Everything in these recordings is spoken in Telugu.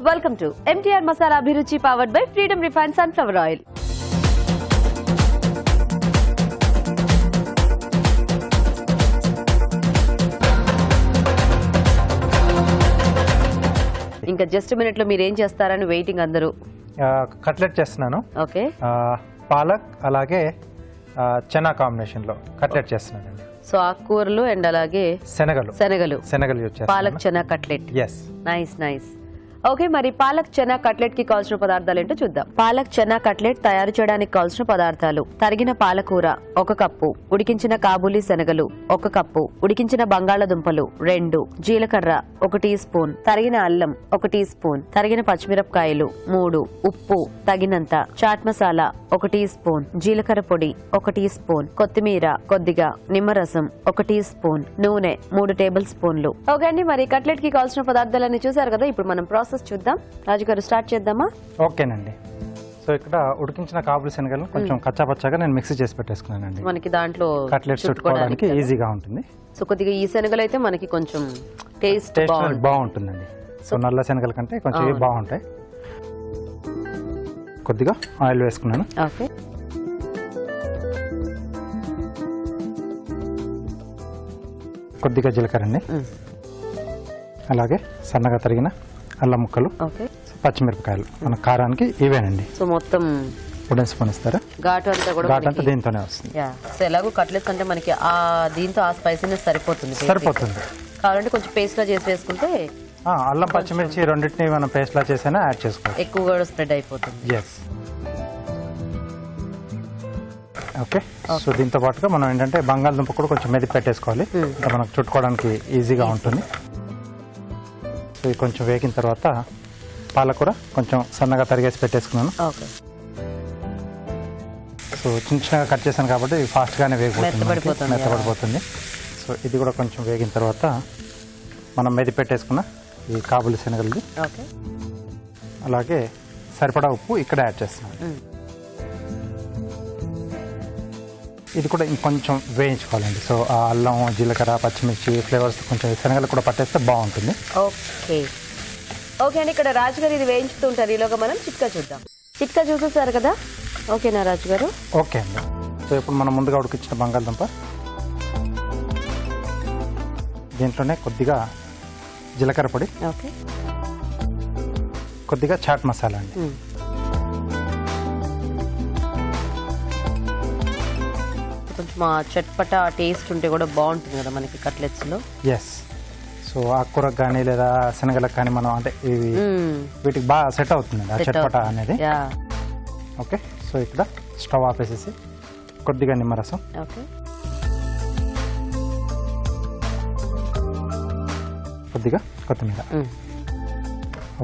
Welcome to MTR Masala Abhiruchi powered by Freedom Refined Sunflower Oil. ఇంకా జస్ట్ మినిట్ లో మీరు ఏం చేస్తారని వెయిటింగ్ అందరూ. కట్లెట్ చేస్తున్నాను. ఓకే. పాలక్ అలాగే చనా కాంబినేషన్ లో కట్లెట్ చేస్తున్నాను. సో ఆకుకూరలు అండ్ అలాగే శనగలు యూజ్ చేస్తాను. Palak chana cutlet. Yes. Nice. Okay, మరి పాలక్ చనా కట్లెట్ కి కావాల్సిన పదార్థాలు ఏంటో చూద్దాం. పాలక్ చనా కట్లెట్ తయారు చేయడానికి కావాల్సిన పదార్థాలు: తరిగిన పాలకూర 1 కప్పు, ఉడికించిన కాబూలీ శనగలు 1 కప్పు, ఉడికించిన బంగాళదుంపలు 2, జీలకర్ర 1 టీ స్పూన్, తరిగిన అల్లం 1 టీ స్పూన్, తరిగిన పచ్చిమిరపకాయలు 3, ఉప్పు తగినంత, చాట్ మసాలా 1 టీ స్పూన్, జీలకర్ర పొడి 1 టీ స్పూన్, కొత్తిమీర కొద్దిగా, నిమ్మరసం 1 టీ స్పూన్, నూనె 3 టేబుల్ స్పూన్లు. ఓకే అండి, మరి కట్లెట్ కి కావాల్సిన పదార్థాలన్నీ చూసారు కదా. ఇప్పుడు మనం ప్రాసెస్ చూద్దాం. రాజు గారు స్టార్ట్ చేద్దామా? ఓకేనండి. సో ఇక్కడ ఉడికించిన కాబూలీ శనగలు కొంచెం కచ్చాపచ్చాగా నేను మిక్సీ చేసి పెట్టేసుకున్నానండి. మనకి దాంట్లో కట్లెట్స్ చుట్టుకోవడానికి ఈజీగా ఉంటుంది. సో కొద్దిగా ఈ శనగలు అయితే మనకి కొంచెం టేస్ట్ బాగుంటుందండి. సో నల్ల శనగల కంటే కొంచెం ఇవి బాగుంటాయి. కొద్దిగా ఆయిల్ వేసుకున్నాను. ఓకే. కొద్దిగా జీలకర్ర అండి, అలాగే సన్నగా తరిగిన అల్లం ముక్కలు, పచ్చిమిరపకాయలు మన కారానికి ఇవేనండి. సో మొత్తం ఉడెన్ స్పూన్ ఇస్తారా? ఘాటు అంతా దీంతోనే వస్తుంది. సో ఎలాగో కట్లెట్స్ అంటే మనకి దీంతో ఆ స్పైసీనెస్ సరిపోతుంది. కావాలంటే కొంచెం పేస్ట్ లా చేసి వేసుకుంటే అల్లం పచ్చిమిర్చి రెండింటిని మనం పేస్ట్ లా చేసినా యాడ్ చేసుకోవాలి. ఎక్కువ కూడా స్ప్రెడ్ అయిపోతుంది. ఎస్. ఓకే. సో దీంతో పాటుగా మనం ఏంటంటే బంగాళదుంప కూడా కొంచెం మెది పెట్టేసుకోవాలి, మనకు చుట్టుకోవడానికి ఈజీగా ఉంటుంది. సో ఇది కొంచెం వేగిన తర్వాత పాలకూర కొంచెం సన్నగా తరిగేసి పెట్టేసుకున్నాను. సో చిన్నగా కట్ చేశాను కాబట్టి ఫాస్ట్గానే మెత్తబడిపోతుంది. సో ఇది కూడా కొంచెం వేగిన తర్వాత మనం మెది పెట్టేసుకున్న ఈ కాబూలీ శనగలది, అలాగే సరిపడా ఉప్పు ఇక్కడ యాడ్ చేస్తున్నాను. ఇది కూడా ఇంకొంచెం వేయించుకోవాలండి. సో ఆ అల్లం, జీలకర్ర, పచ్చిమిర్చి ఫ్లేవర్స్ కొంచెం శనగలు కూడా పట్టేస్తే బాగుంటుంది. ఓకే అండి, ఇక్కడ రాజు గారు ఇది వేయించుతూ ఉంటారు. ఈలోగా మనం చిట్కా చూద్దాం. చిట్కా చూసేసారు కదా. ఓకేనా రాజు గారు? ఓకే అండి. సో ఇప్పుడు మనం ముందుగా ఉడికించిన బంగాళదుంప, దీంట్లోనే కొద్దిగా జీలకర్ర పొడి, కొద్దిగా చాట్ మసాలా అండి, కొంచెం చట్పట టేస్ట్ ఉంటే కూడా బాగుంటుంది కదా మనకి కట్లెట్స్ లో. ఎస్. సో ఆకుకూరకు కానీ లేదా శనగలకు కానీ మనం అంటే ఇవి వీటికి బాగా సెట్ అవుతుంది ఆ చట్పట అనేది. ఓకే. సో ఇక్కడ స్టవ్ ఆపేసేసి కొద్దిగా నిమ్మరసం, కొద్దిగా కొత్తిమీర.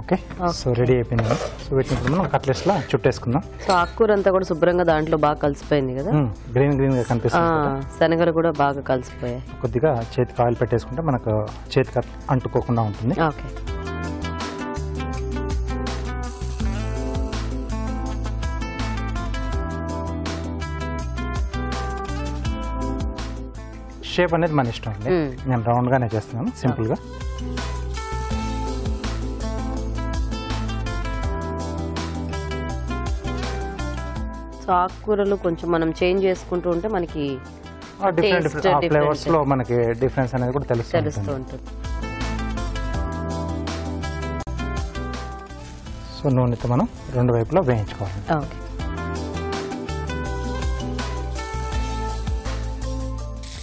ఓకే. సో రెడీ అయిపోయింది. సో వీటిని ఇప్పుడు మనం కట్లెట్స్ లా చుట్టేసుకుందాం. సో ఆకుకూర అంతా కూడా శుభ్రంగా దాంట్లో బాగా కలిసిపోయింది కదా. గ్రీన్ గా కనిపిస్తుంది. శనగలు కూడా బాగా కలిసిపోయాయి. కొద్దిగా చేతికి ఆయిల్ పెట్టేసుకుంటే మనకు చేతికి అంటుకోకుండా ఉంటుంది. ఓకే. షేప్ అనేది మన ఇష్టం అండి. నేను రౌండ్ గానే చేస్తున్నాను, సింపుల్ గా. ఆకుకూరలు కొంచెం మనం చేంజ్ చేసుకుంటూ ఉంటే మనకి ఫ్లేవర్స్ లో మనకి డిఫరెన్స్ అనేది కూడా తెలుస్తూ ఉంటుంది. సో నూనెతో మనం 2 వైపులా వేయించుకోవాలి.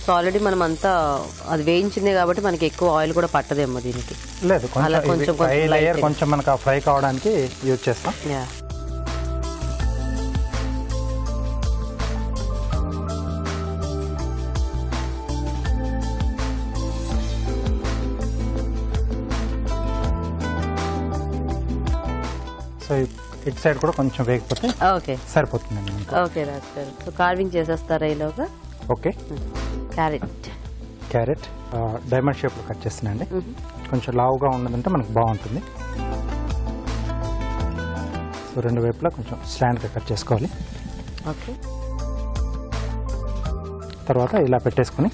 సో ఆల్రెడీ మనం అంతా అది వేయించిందే కాబట్టి మనకి ఎక్కువ ఆయిల్ కూడా పట్టదేమో దీనికి. లేదు, కొంచెం మనకు ఫ్రై కావడానికి యూజ్ చేస్తాం. సో ఇటు సైడ్ కూడా కొంచెం వేగిపోతే సరిపోతుందండి. ఓకే రాజు గారు. సో కార్వింగ్ చేసేస్తారా ఈలోగా? ఓకే. క్యారెట్ డైమండ్ షేప్ లో కట్ చేస్తున్నాండి. కొంచెం లావుగా ఉన్నదంటే మనకు బాగుంటుంది. సో 2 వైపులా కొంచెం స్లాంట్ గా కట్ చేసుకోవాలి. ఓకే. తర్వాత ఇలా పెట్టేసుకుని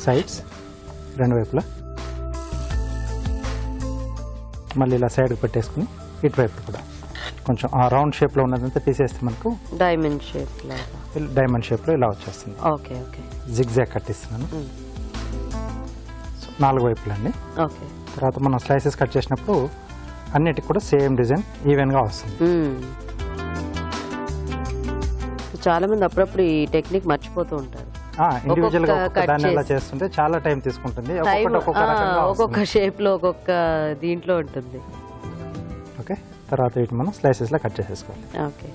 సైడ్స్ 2 వైపులా మళ్ళీ ఇలా సైడ్కి పెట్టేసుకుని ఇటువైపు కూడా కొంచెం ఆ రౌండ్ షేప్లో ఉన్నదంతా తీసేస్తే మనకు డైమండ్ షేప్ లాగా డైమండ్ షేప్లో ఇలా వచ్చేస్తుంది. Okay okay. జిగ్జాగ్ కట్ ఇస్తున్నాను. సో 4 వైపులండి. ఓకే. తర్వాత మనం స్లైసెస్ కట్ చేసినప్పుడు అన్నిటికి కూడా సేమ్ డిజైన్ ఈవెన్గా వస్తుంది. చాలా మంది అప్పుడప్పుడు ఈ టెక్నిక్ మర్చిపోతూ ఉంటారు. ఇండివిజువల్ గా దాన్ని ఇలా చేస్తుంటే చాలా టైం తీసుకుంటుంది. ఒక్కొక్క షేప్ లో ఒక్కొక్క దీంట్లో ఉంటుంది. ఓకే. తర్వాత వీటిని మనం స్లైసెస్ లా కట్ చేసేసుకోవాలి. ఓకే.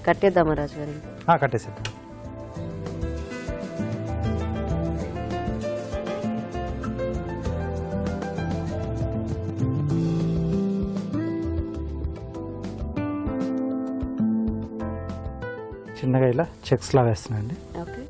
కట్టేద్దామా రాజు గారు? కట్టేసేద్దాం. చిన్నగా ఇలా చెక్స్ లా వేస్తున్నాండి. ఓకే.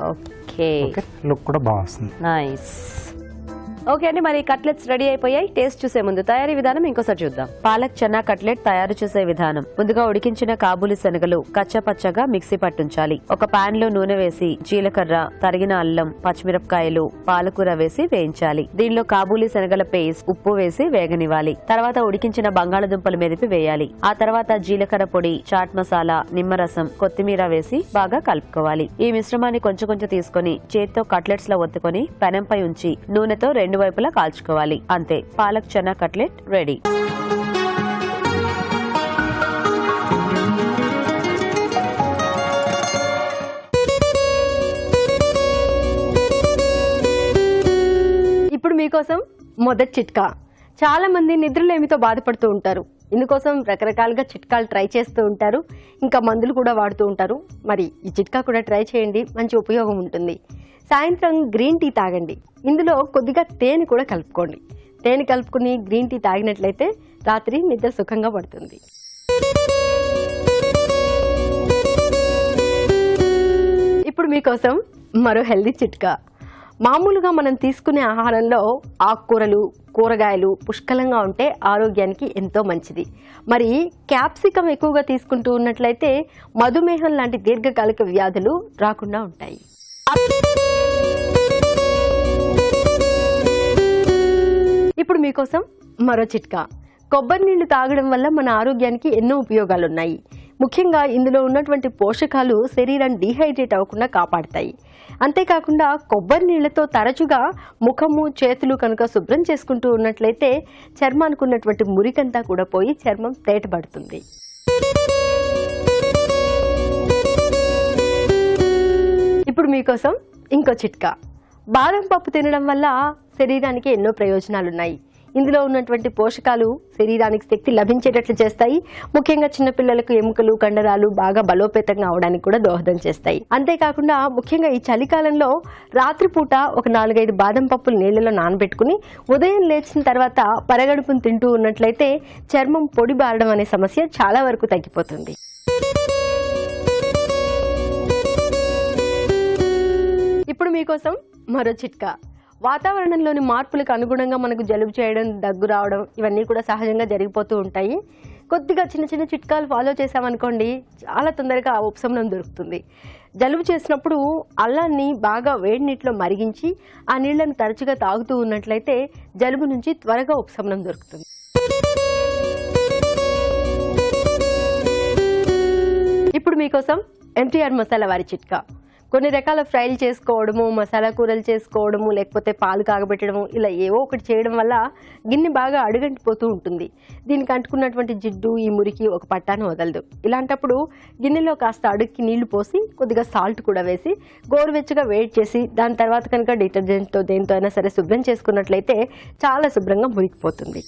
ఓకే. లుక్ కూడా బాగా వస్తుంది. నైస్. ఓకే అండి, మరి కట్లెట్స్ రెడీ అయిపోయాయి. టేస్ట్ చూసే ముందు తయారీ విధానం ఇంకోసారి చూద్దాం. పాలక్ చన్నా కట్లెట్ తయారు చేసే విధానం. ముందుగా ఉడికించిన కాబూలి శనగలు కచ్చపచ్చగా మిక్సీ పట్టించాలి. ఒక పాన్ లో నూనె వేసి జీలకర్ర, తరిగిన అల్లం, పచ్చిమిరపకాయలు, పాలకూర వేసి వేయించాలి. దీనిలో కాబూలి శనగల పేస్ట్, ఉప్పు వేసి వేగనివ్వాలి. తర్వాత ఉడికించిన బంగాళదుంపలు మెదిపి వేయాలి. ఆ తర్వాత జీలకర్ర పొడి, చాట్ మసాలా, నిమ్మరసం, కొత్తిమీర వేసి బాగా కలుపుకోవాలి. ఈ మిశ్రమాన్ని కొంచెం కొంచెం తీసుకుని చేత్తో కట్లెట్స్ లో ఒత్తుకొని పెనంపై ఉంచి నూనెతో 2 వైపులా కాల్చుకోవాలి. అంతే, పాలక్ చనా కట్లెట్ రెడీ. ఇప్పుడు మీకోసం మొదటి చిట్కా. చాలా మంది నిద్రలేమితో బాధపడుతూ ఉంటారు. ఇందుకోసం రకరకాలుగా చిట్కాలు ట్రై చేస్తూ ఉంటారు, ఇంకా మందులు కూడా వాడుతూ ఉంటారు. మరి ఈ చిట్కా కూడా ట్రై చేయండి, మంచి ఉపయోగం ఉంటుంది. సాయంత్రం గ్రీన్ టీ తాగండి. ఇందులో కొద్దిగా తేనె కూడా కలుపుకోండి. తేనె కలుపుకుని గ్రీన్ టీ తాగినట్లయితే రాత్రి నిద్ర సుఖంగా పడుతుంది. ఇప్పుడు మీకోసం మరో హెల్దీ చిట్కా. మామూలుగా మనం తీసుకునే ఆహారంలో ఆకుకూరలు, కూరగాయలు పుష్కలంగా ఉంటే ఆరోగ్యానికి ఎంతో మంచిది. మరి క్యాప్సికం ఎక్కువగా తీసుకుంటూ ఉన్నట్లయితే మధుమేహం లాంటి దీర్ఘకాలిక వ్యాధులు రాకుండా ఉంటాయి. ఇప్పుడు మీకోసం మరో చిట్కా. కొబ్బరి నీళ్లు తాగడం వల్ల మన ఆరోగ్యానికి ఎన్నో ఉపయోగాలున్నాయి. ముఖ్యంగా ఇందులో ఉన్నటువంటి పోషకాలు శరీరాన్ని డీహైడ్రేట్ అవ్వకుండా కాపాడతాయి. అంతేకాకుండా కొబ్బరి నీళ్లతో తరచుగా ముఖము, చేతులు కనుక శుభ్రం చేసుకుంటూ ఉన్నట్లయితే చర్మానికి ఉన్నటువంటి మురికంతా కూడా పోయి చర్మం తేటపడుతుంది. ఇప్పుడు మీకోసం ఇంకో చిట్కా. బాదం పప్పు తినడం వల్ల శరీరానికి ఎన్నో ప్రయోజనాలున్నాయి. ఇందులో ఉన్నటువంటి పోషకాలు శరీరానికి శక్తి లభించేటట్లు చేస్తాయి. ముఖ్యంగా చిన్నపిల్లలకు ఎముకలు, కండరాలు బాగా బలోపేతంగా అవడానికి కూడా దోహదం చేస్తాయి. అంతేకాకుండా ముఖ్యంగా ఈ చలికాలంలో రాత్రిపూట ఒక 4-5 బాదం పప్పులు నీళ్లలో నానబెట్టుకుని ఉదయం లేచిన తర్వాత పరగడుపును తింటూ ఉన్నట్లయితే చర్మం పొడి బారడం అనే సమస్య చాలా వరకు తగ్గిపోతుంది. ఇప్పుడు మీకోసం మరో చిట్కా. వాతావరణంలోని మార్పులకు అనుగుణంగా మనకు జలుబు చేయడం, దగ్గు రావడం ఇవన్నీ కూడా సహజంగా జరిగిపోతూ ఉంటాయి. కొద్దిగా చిన్న చిన్న చిట్కాలు ఫాలో చేసామనుకోండి, చాలా తొందరగా ఉపశమనం దొరుకుతుంది. జలుబు చేసినప్పుడు అల్లాన్ని బాగా వేడి నీటిలో మరిగించి ఆ నీళ్లను తరచుగా తాగుతూ ఉన్నట్లయితే జలుబు నుంచి త్వరగా ఉపశమనం దొరుకుతుంది. ఇప్పుడు మీకోసం ఎంటీఆర్ మసాలా వారి చిట్కా. కొన్ని రకాల ఫ్రైలు చేసుకోవడము, మసాలా కూరలు చేసుకోవడము, లేకపోతే పాలు కాగబెట్టడము, ఇలా ఏవో ఒకటి చేయడం వల్ల గిన్నె బాగా అడుగంటిపోతూ ఉంటుంది. దీనికి అంటుకున్నటువంటి జిడ్డు, ఈ మురికి ఒక పట్టాను వదలదు. ఇలాంటప్పుడు గిన్నెలో కాస్త అడుగుకి నీళ్లు పోసి కొద్దిగా సాల్ట్ కూడా వేసి గోరువెచ్చగా వేడి చేసి దాని తర్వాత కనుక డిటర్జెంట్తో దేంతో అయినా సరే శుభ్రం చేసుకున్నట్లయితే చాలా శుభ్రంగా మురికిపోతుంది.